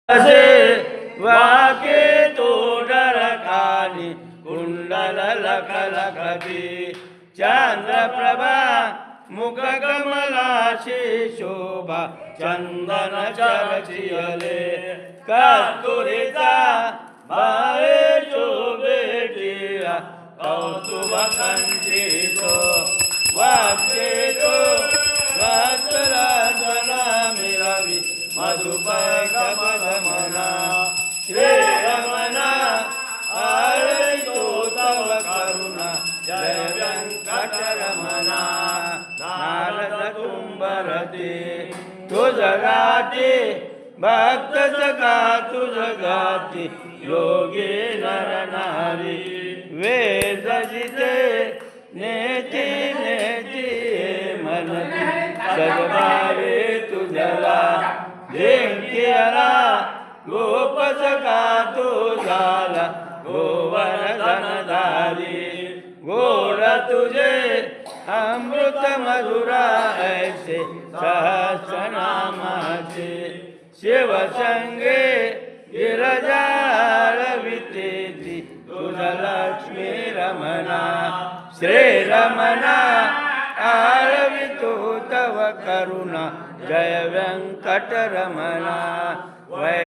असे वाके तोडरकानी कुंडल लख लखती चंद्रप्रभा मुख कमलाशी शोभा चंदन चरचियले कस्तुरीचा भावे शोभे टिळा कौतुभ कंठितो वाक्येतो वाचराजना मिळावी मधुपय कमलमना श्रीरमणा आरतो तव करुणा जय वेंकटरमणा नारद तुंबरते तुझ गाती भक्त सखा तुझ गाती योगी नर नारी वेद जिते नेती नेती मनती सद्भावे तुझला देंकियला गोप सखा तू झाला गोवर्धनधारी गोड तुझे अमृत मधुरा ऐसे सहस्रनामाचे शिवसंगे गिरजाळवितेती तुझ लक्ष्मी रमणा श्रीरमणा आरवितो तव करुणा जय वेंकटरमणा